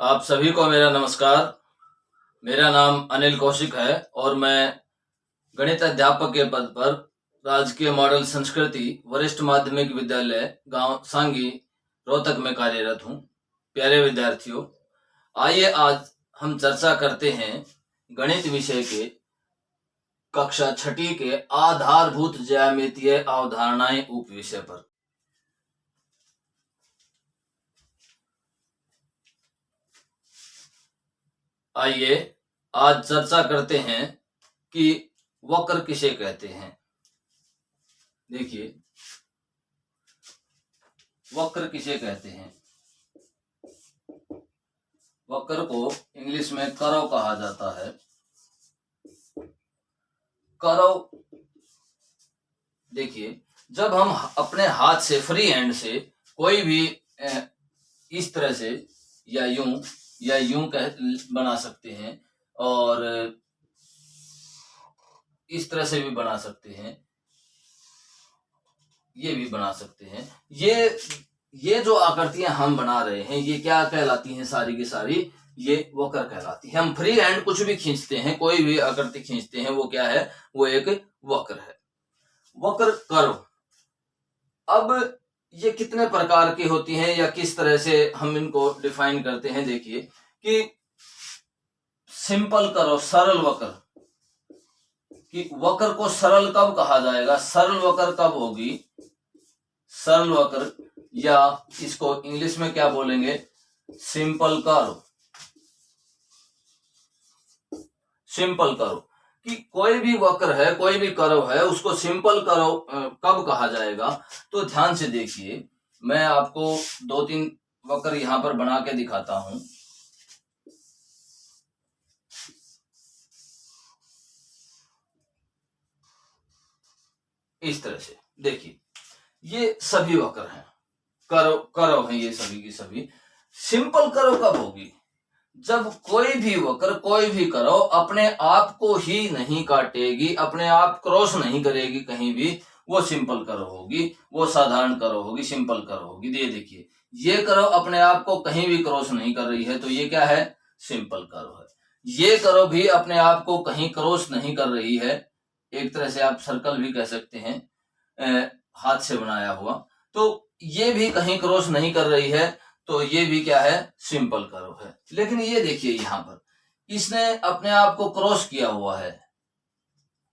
आप सभी को मेरा नमस्कार। मेरा नाम अनिल कौशिक है और मैं गणित अध्यापक के पद पर राजकीय मॉडल संस्कृति वरिष्ठ माध्यमिक विद्यालय गांव सांगी रोहतक में कार्यरत हूं। प्यारे विद्यार्थियों, आइए आज हम चर्चा करते हैं गणित विषय के कक्षा छठी के आधारभूत ज्यामितीय अवधारणाएं उप विषय पर। आइए आज चर्चा करते हैं कि वक्र किसे कहते हैं। देखिए, वक्र किसे कहते हैं। वक्र को इंग्लिश में कर्व कहा जाता है। कर्व, देखिए, जब हम अपने हाथ से फ्री हैंड से कोई भी इस तरह से या यूं बना सकते हैं और इस तरह से भी बना सकते हैं, ये भी बना सकते हैं। ये जो आकृतियां हम बना रहे हैं ये क्या कहलाती हैं? सारी की सारी ये वक्र कहलाती है। हम फ्री हैंड कुछ भी खींचते हैं, कोई भी आकृति खींचते हैं, वो क्या है? वो एक वक्र है। वक्र कर्व। अब ये कितने प्रकार की होती हैं या किस तरह से हम इनको डिफाइन करते हैं? देखिए कि सिंपल कर्व, सरल वक्र, कि वक्र को सरल कब कहा जाएगा? सरल वक्र कब होगी? सरल वक्र, या इसको इंग्लिश में क्या बोलेंगे? Simple curve. सिंपल कर्व, कि कोई भी वक्र है, कोई भी कर्व है, उसको सिंपल कर्व कब कहा जाएगा? तो ध्यान से देखिए, मैं आपको 2-3 वक्र यहां पर बना के दिखाता हूं। इस तरह से देखिए, ये सभी वक्र हैं, कर्व हैं, ये सभी की सभी। सिंपल कर्व कब होगी? जब कोई भी वक्र, कोई भी कर्व अपने आप को ही नहीं काटेगी, अपने आप क्रॉस नहीं करेगी कहीं भी, वो सिंपल कर्व होगी, वो साधारण कर्व होगी, सिंपल कर्व होगी। ये देखिए, ये कर्व अपने आप को कहीं भी क्रॉस नहीं कर रही है, तो ये क्या है? सिंपल कर्व है। ये कर्व भी अपने आप को कहीं क्रॉस नहीं कर रही है, एक तरह से आप सर्कल भी कह सकते हैं, हाथ से बनाया हुआ, तो ये भी कहीं क्रॉस नहीं कर रही है, तो ये भी क्या है? सिंपल कर्व है। लेकिन ये देखिए, यहां पर इसने अपने आप को क्रॉस किया हुआ है,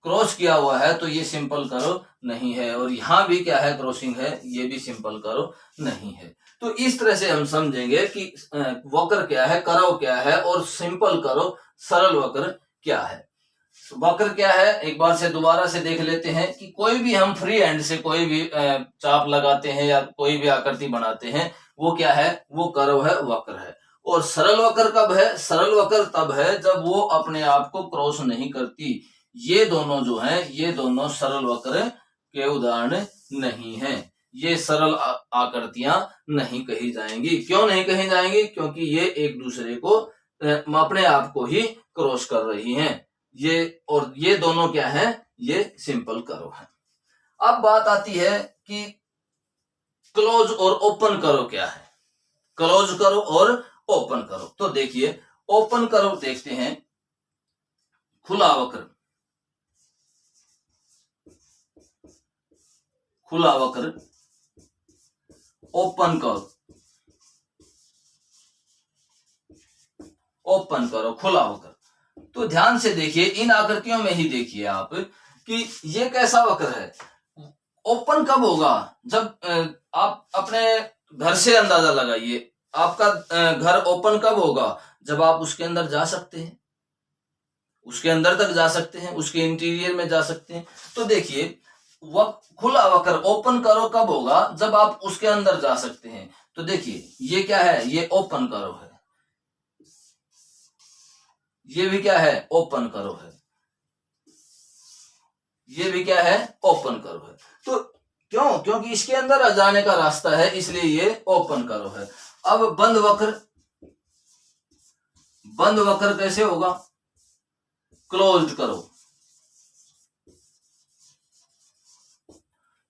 क्रॉस किया हुआ है, तो ये सिंपल कर्व नहीं है। और यहां भी क्या है? क्रॉसिंग है, ये भी सिंपल कर्व नहीं है। तो इस तरह से हम समझेंगे कि वक्र क्या है, कर्व क्या है, और सिंपल कर्व, सरल वक्र क्या है। वक्र क्या है? एक बार से दोबारा से देख लेते हैं कि कोई भी हम फ्री हैंड से कोई भी चाप लगाते हैं या कोई भी आकृति बनाते हैं, वो क्या है? वो कर्व है, वक्र है। और सरल वक्र कब है? सरल वक्र तब है जब वो अपने आप को क्रॉस नहीं करती। ये दोनों जो हैं, ये दोनों सरल वक्र के उदाहरण नहीं हैं। ये सरल आकृतियां नहीं कही जाएंगी। क्यों नहीं कही जाएंगी? क्योंकि ये एक दूसरे को अपने आप को ही क्रॉस कर रही हैं। ये दोनों क्या है? ये सिंपल कर्व है। अब बात आती है कि क्लोज और ओपन कर्व क्या है। क्लोज कर्व और ओपन कर्व, तो देखिए, ओपन कर्व देखते हैं, खुला वक्र, खुला वक्र, ओपन कर्व, ओपन कर्व, खुला वक्र। तो ध्यान से देखिए, इन आकृतियों में ही देखिए आप कि ये कैसा वक्र है। ओपन कब होगा? जब आप अपने घर से अंदाजा लगाइए, आपका घर ओपन कब होगा? जब आप उसके अंदर जा सकते हैं, उसके अंदर तक जा सकते हैं, उसके इंटीरियर में जा सकते हैं। तो देखिए, खुला वक्र, ओपन कर्व कब होगा? जब आप उसके अंदर जा सकते हैं। तो देखिए, ये क्या है? ये ओपन कर्व है। ये भी क्या है? ओपन कर्व है। ये भी क्या है? ओपन कर्व है। तो क्यों? क्योंकि इसके अंदर जाने का रास्ता है, इसलिए ये ओपन कर्व है। अब बंद वक्र, बंद वक्र कैसे होगा? Closed curve.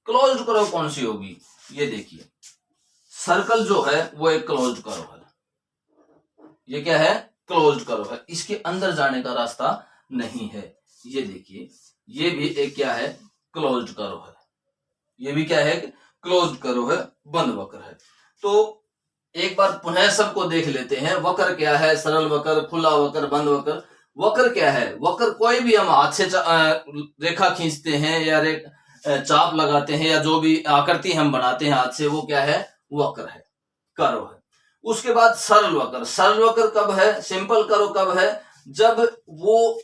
क्लोज्ड कर्व कौन सी होगी? ये देखिए, सर्कल जो है वो एक क्लोज्ड कर्व है। ये क्या है, क्लोज्ड करो है, इसके अंदर जाने का रास्ता नहीं है। ये देखिए, ये भी एक क्या है, क्लोज्ड करो है, ये भी क्या है, क्लोज्ड करो है, बंद वक्र है। तो एक बार पुनः सबको देख लेते हैं, वक्र क्या है, सरल वक्र, खुला वक्र, बंद वक्र। वक्र क्या है, वक्र कोई भी हम हाथ से रेखा खींचते हैं या चाप लगाते हैं या जो भी आकृति हम बनाते हैं हाथ से, वो क्या है, वक्र है, कर्व है। उसके बाद सरल वक्र। सरल वक्र कब है, सिंपल कर्व कब है, जब वो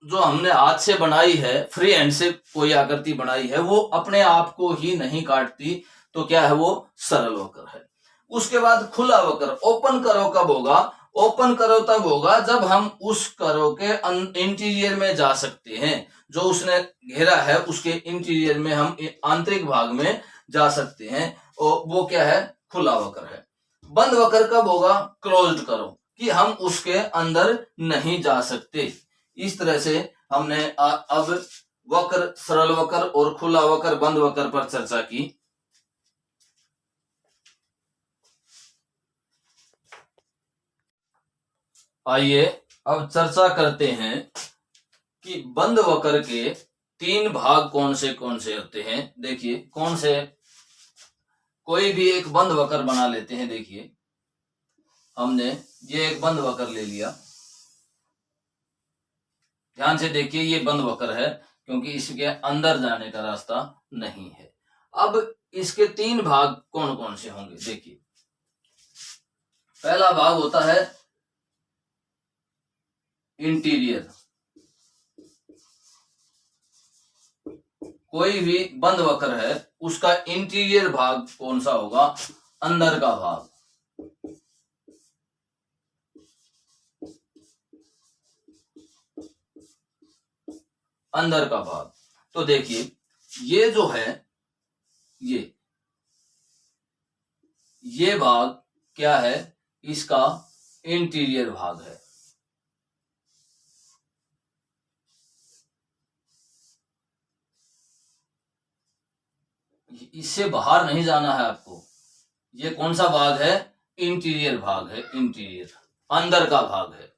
जो हमने हाथ से बनाई है, फ्री हैंड से कोई आकृति बनाई है, वो अपने आप को ही नहीं काटती, तो क्या है, वो सरल वक्र है। उसके बाद खुला वक्र, ओपन कर्व कब होगा, ओपन कर्व तब होगा जब हम उस कर्व के इंटीरियर में जा सकते हैं, जो उसने घेरा है उसके इंटीरियर में हम आंतरिक भाग में जा सकते हैं, और वो क्या है, खुला वक्र है। बंद वक्र कब होगा, क्लोज्ड कर्व, कि हम उसके अंदर नहीं जा सकते। इस तरह से हमने अब वक्र, सरल वक्र और खुला वक्र, बंद वक्र पर चर्चा की। आइए अब चर्चा करते हैं कि बंद वक्र के 3 भाग कौन से होते हैं। देखिए, कौन से, कोई भी एक बंद वक्र बना लेते हैं। देखिए, हमने ये एक बंद वक्र ले लिया, ध्यान से देखिए, ये बंद वक्र है क्योंकि इसके अंदर जाने का रास्ता नहीं है। अब इसके 3 भाग कौन कौन से होंगे। देखिए, पहला भाग होता है इंटीरियर। कोई भी बंद वक्र है उसका इंटीरियर भाग कौन सा होगा, अंदर का भाग। अंदर का भाग, तो देखिए, ये जो है, ये भाग क्या है, इसका इंटीरियर भाग है। इससे बाहर नहीं जाना है आपको। ये कौन सा भाग है, इंटीरियर भाग है, इंटीरियर, अंदर का भाग है।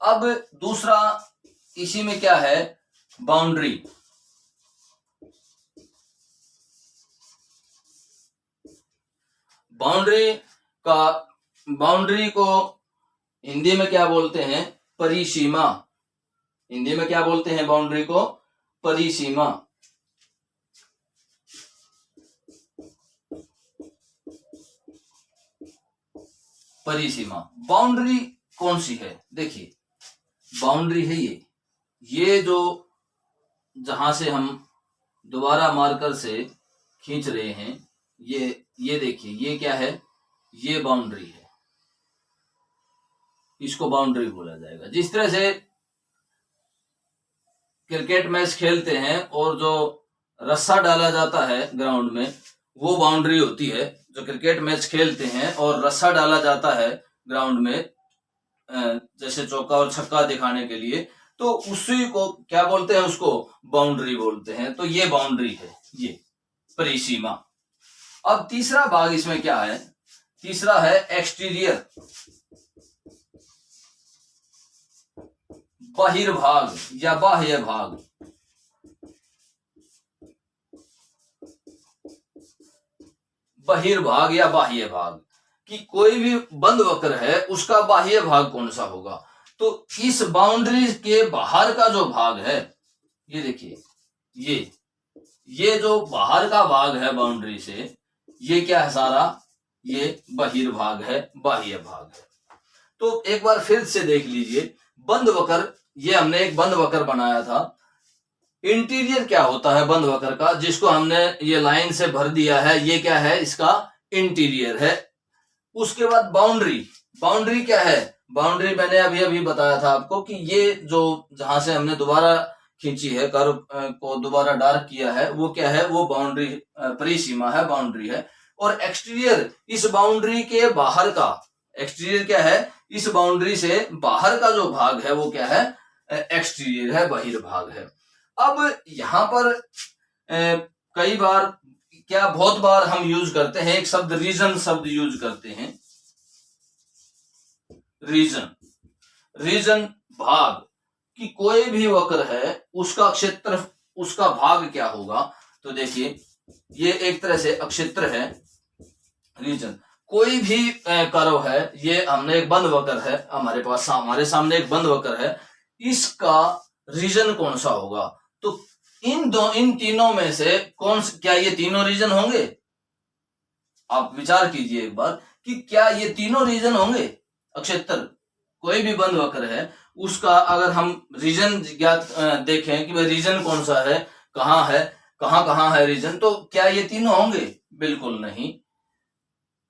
अब दूसरा, इसी में क्या है, बाउंड्री। बाउंड्री को हिंदी में क्या बोलते हैं, परिसीमा। हिंदी में क्या बोलते हैं बाउंड्री को, परिसीमा। परिसीमा, बाउंड्री कौन सी है, देखिए, बाउंड्री है ये जो जहां से हम दोबारा मार्कर से खींच रहे हैं, ये देखिए, ये क्या है, ये बाउंड्री है, इसको बाउंड्री बोला जाएगा। जिस तरह से क्रिकेट मैच खेलते हैं और जो रस्सा डाला जाता है ग्राउंड में, वो बाउंड्री होती है। जो क्रिकेट मैच खेलते हैं और रस्सा डाला जाता है ग्राउंड में, जैसे चौका और छक्का दिखाने के लिए, तो उसी को क्या बोलते हैं, उसको बाउंड्री बोलते हैं। तो ये बाउंड्री है, ये परिसीमा। अब तीसरा भाग इसमें क्या है, तीसरा है एक्सटीरियर, बहिर्भाग या बाह्य भाग। बहिर्भाग या बाह्य भाग, कि कोई भी बंद वक्र है उसका बाह्य भाग कौन सा होगा। तो इस बाउंड्री के बाहर का जो भाग है, ये देखिए, ये जो बाहर का भाग है बाउंड्री से, ये क्या है सारा, ये बहिर्भाग है, बाह्य भाग है। तो एक बार फिर से देख लीजिए, बंद वक्र, ये हमने एक बंद वक्र बनाया था। इंटीरियर क्या होता है बंद वक्र का, जिसको हमने ये लाइन से भर दिया है, ये क्या है, इसका इंटीरियर है। उसके बाद बाउंड्री क्या है, बाउंड्री मैंने अभी बताया था आपको कि ये जो जहां से हमने दोबारा खींची है, कर्व को दोबारा डार्क किया है, वो क्या है, वो बाउंड्री, परिसीमा है, बाउंड्री है। और एक्सटीरियर, इस बाउंड्री के बाहर का, एक्सटीरियर क्या है, इस बाउंड्री से बाहर का जो भाग है वो क्या है, एक्सटीरियर है, बहिर्भाग है। अब यहां पर कई बार क्या, बहुत बार हम यूज करते हैं एक शब्द, रीजन शब्द यूज करते हैं। रीजन, रीजन भाग, कि कोई भी वक्र है उसका क्षेत्र, उसका भाग क्या होगा। तो देखिए ये एक तरह से अक्षेत्र है रीजन। कोई भी कर्व है, ये हमने एक बंद वक्र है हमारे पास, हमारे सामने एक बंद वक्र है, इसका रीजन कौन सा होगा। तो इन तीनों में से क्या ये तीनों रीजन होंगे। आप विचार कीजिए एक बार कि क्या ये तीनों रीजन होंगे। अक्षेत्र कोई भी बंद वक्र है उसका अगर हम रीजन ज्ञात देखें कि भाई रीजन कौन सा है, कहां है रीजन, तो क्या ये तीनों होंगे। बिल्कुल नहीं।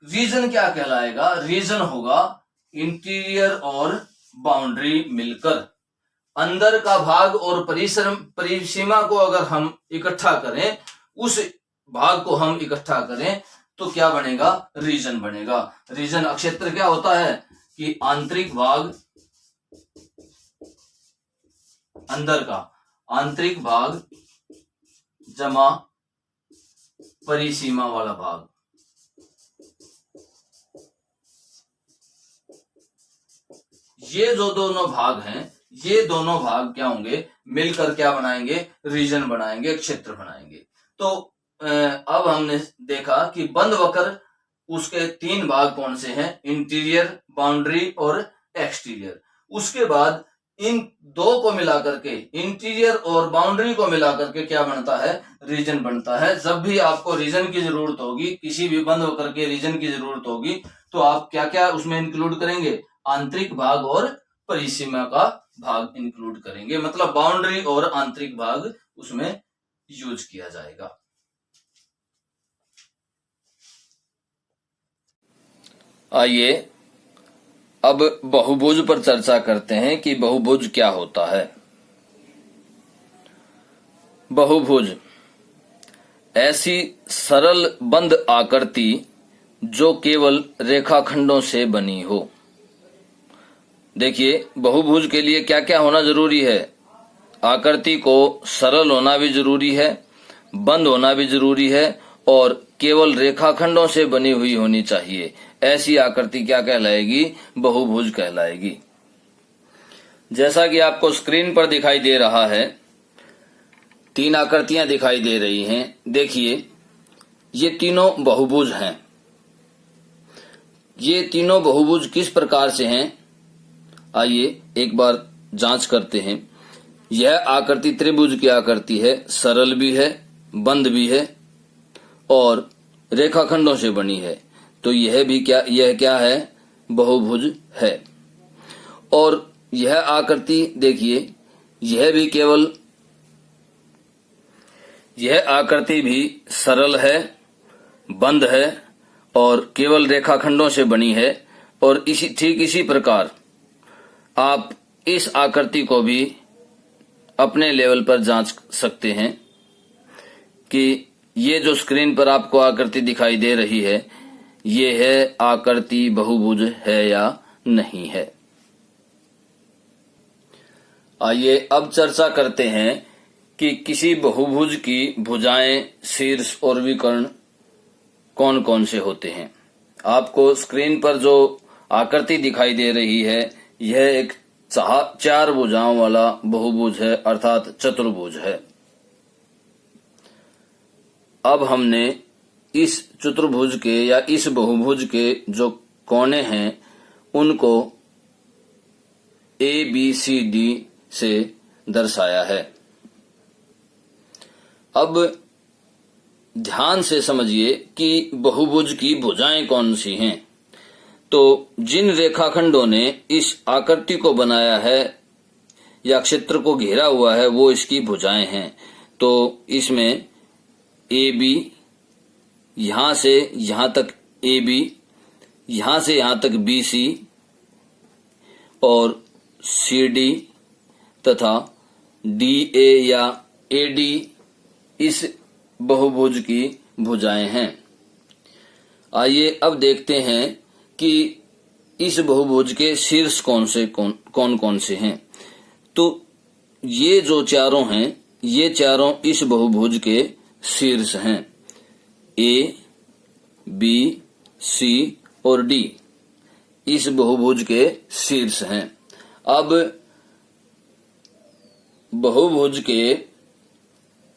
रीजन क्या कहलाएगा, रीजन होगा इंटीरियर और बाउंड्री मिलकर, अंदर का भाग और परिसीमा को अगर हम इकट्ठा करें, उस भाग को हम इकट्ठा करें तो क्या बनेगा, रीजन बनेगा। रीजन अक्षेत्र क्या होता है कि आंतरिक भाग, अंदर का आंतरिक भाग जमा परिसीमा वाला भाग। ये जो दोनों भाग हैं, ये दोनों भाग क्या होंगे, मिलकर क्या बनाएंगे, रीजन बनाएंगे, क्षेत्र बनाएंगे। तो अब हमने देखा कि बंद वक्र उसके तीन भाग कौन से हैं, इंटीरियर, बाउंड्री और एक्सटीरियर। उसके बाद इन दो को मिलाकर के, इंटीरियर और बाउंड्री को मिलाकर के क्या बनता है, रीजन बनता है। जब भी आपको रीजन की जरूरत होगी, किसी भी बंद वक्र के रीजन की जरूरत होगी, तो आप क्या क्या उसमें इंक्लूड करेंगे, आंतरिक भाग और परिसीमा का भाग इंक्लूड करेंगे, मतलब बाउंड्री और आंतरिक भाग उसमें यूज किया जाएगा। आइए अब बहुभुज पर चर्चा करते हैं कि बहुभुज क्या होता है। बहुभुज ऐसी सरल बंद आकृति जो केवल रेखाखंडों से बनी हो। देखिए बहुभुज के लिए क्या क्या होना जरूरी है, आकृति को सरल होना भी जरूरी है, बंद होना भी जरूरी है और केवल रेखाखंडों से बनी हुई होनी चाहिए। ऐसी आकृति क्या कहलाएगी, बहुभुज कहलाएगी। जैसा कि आपको स्क्रीन पर दिखाई दे रहा है, तीन आकृतियां दिखाई दे रही हैं। देखिए ये तीनों बहुभुज हैं। ये तीनों बहुभुज किस प्रकार से हैं, आइए एक बार जांच करते हैं। यह आकृति त्रिभुज की आकृति है, सरल भी है, बंद भी है और रेखाखंडों से बनी है। तो यह क्या है, बहुभुज है। और यह आकृति देखिए, यह आकृति भी सरल है, बंद है और केवल रेखाखंडों से बनी है। और ठीक इसी प्रकार आप इस आकृति को भी अपने लेवल पर जांच सकते हैं कि ये जो स्क्रीन पर आपको आकृति दिखाई दे रही है, ये है आकृति बहुभुज है या नहीं है। आइए अब चर्चा करते हैं कि किसी बहुभुज की भुजाएं, शीर्ष और विकर्ण कौन कौन से होते हैं। आपको स्क्रीन पर जो आकृति दिखाई दे रही है, यह एक चार भुजाओं वाला बहुभुज है, अर्थात चतुर्भुज है। अब हमने इस चतुर्भुज के या इस बहुभुज के जो कोने हैं उनको ABCD से दर्शाया है। अब ध्यान से समझिए कि बहुभुज की भुजाएं कौन सी हैं। तो जिन रेखाखंडों ने इस आकृति को बनाया है या क्षेत्र को घेरा हुआ है, वो इसकी भुजाएं हैं। तो इसमें AB, यहां से यहां तक AB, यहां से यहां तक BC और CD तथा DA या AD इस बहुभुज की भुजाएं हैं। आइए अब देखते हैं कि इस बहुभुज के शीर्ष कौन कौन से हैं। तो ये जो चारों हैं, ये चारों इस बहुभुज के शीर्ष हैं, A, B, C और D। इस बहुभुज के शीर्ष हैं। अब बहुभुज के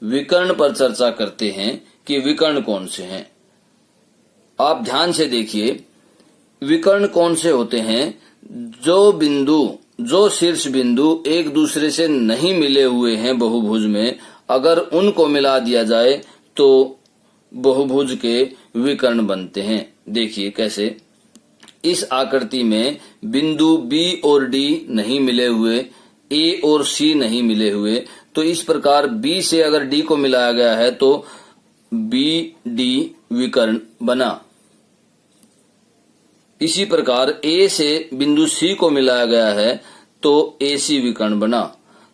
विकर्ण पर चर्चा करते हैं कि विकर्ण कौन से हैं। आप ध्यान से देखिए, विकर्ण कौन से होते हैं? जो शीर्ष बिंदु एक दूसरे से नहीं मिले हुए हैं बहुभुज में, अगर उनको मिला दिया जाए तो बहुभुज के विकर्ण बनते हैं। देखिए कैसे, इस आकृति में बिंदु B और D नहीं मिले हुए, A और C नहीं मिले हुए, तो इस प्रकार B से अगर D को मिलाया गया है तो BD विकर्ण बना। इसी प्रकार A से बिंदु C को मिलाया गया है तो AC विकर्ण बना।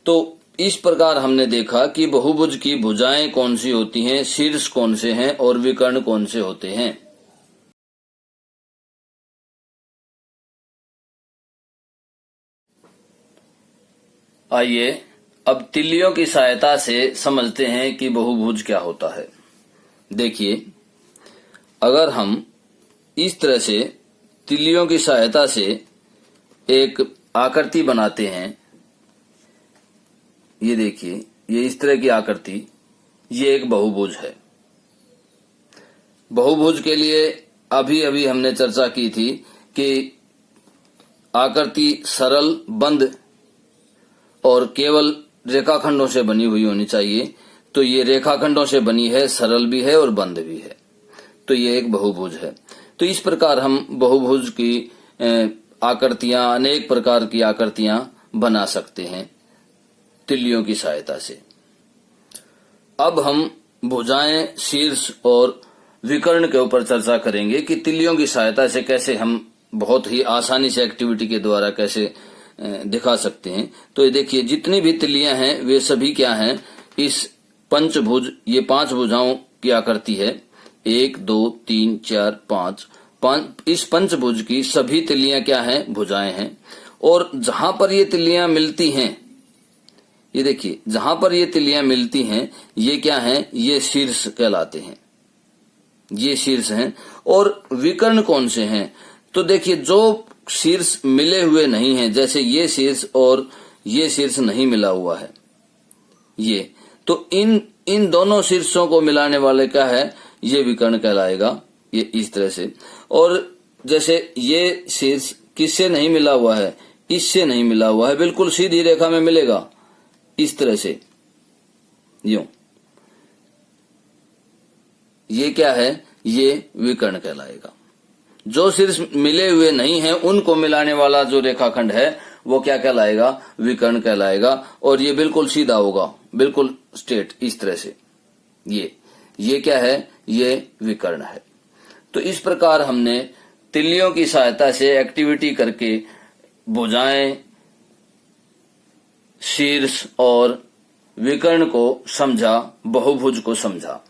तो इस प्रकार हमने देखा कि बहुभुज की भुजाएं कौन सी होती हैं, शीर्ष कौन से हैं और विकर्ण कौन से होते हैं। आइए अब तिल्लियों की सहायता से समझते हैं कि बहुभुज क्या होता है। देखिए, अगर हम इस तरह से तिल्लियों की सहायता से एक आकृति बनाते हैं, ये देखिए, ये इस तरह की आकृति, ये एक बहुभुज है। बहुभुज के लिए अभी अभी हमने चर्चा की थी कि आकृति सरल, बंद और केवल रेखाखंडों से बनी हुई होनी चाहिए। तो ये रेखाखंडों से बनी है, सरल भी है और बंद भी है, तो ये एक बहुभुज है। तो इस प्रकार हम बहुभुज की आकृतियां, अनेक प्रकार की आकृतियां बना सकते हैं तिल्लियों की सहायता से। अब हम भुजाएं, शीर्ष और विकर्ण के ऊपर चर्चा करेंगे कि तिल्लियों की सहायता से कैसे हम बहुत ही आसानी से एक्टिविटी के द्वारा कैसे दिखा सकते हैं। तो ये देखिए, जितनी भी तिल्लियां हैं वे सभी क्या हैं, इस पंचभुज, ये 5 भुजाओं की आकृति है, 1 2 3 4 5, इस पंचभुज की सभी तिल्लियां क्या हैं, भुजाएं हैं। और जहां पर ये तिल्लियां मिलती हैं, ये देखिए, जहां पर ये तिल्लियां मिलती हैं, ये क्या हैं, ये शीर्ष कहलाते हैं, ये शीर्ष हैं। और विकर्ण कौन से हैं? तो देखिए, जो शीर्ष मिले हुए नहीं हैं, जैसे ये शीर्ष और ये शीर्ष नहीं मिला हुआ है, ये तो इन दोनों शीर्षों को मिलाने वाले क्या है, ये विकर्ण कहलाएगा, ये इस तरह से। और जैसे ये शीर्ष किससे नहीं मिला हुआ है, इससे नहीं मिला हुआ है, बिल्कुल सीधी रेखा में मिलेगा, इस तरह से, यूं, ये क्या है, ये विकर्ण कहलाएगा। जो शीर्ष मिले हुए नहीं हैं उनको मिलाने वाला जो रेखाखंड है वो क्या कहलाएगा, विकर्ण कहलाएगा। और ये बिल्कुल सीधा होगा, बिल्कुल स्ट्रेट, इस तरह से, ये क्या है, ये विकर्ण है। तो इस प्रकार हमने तिल्लियों की सहायता से एक्टिविटी करके भुजाएं, शीर्ष और विकर्ण को समझा, बहुभुज को समझा।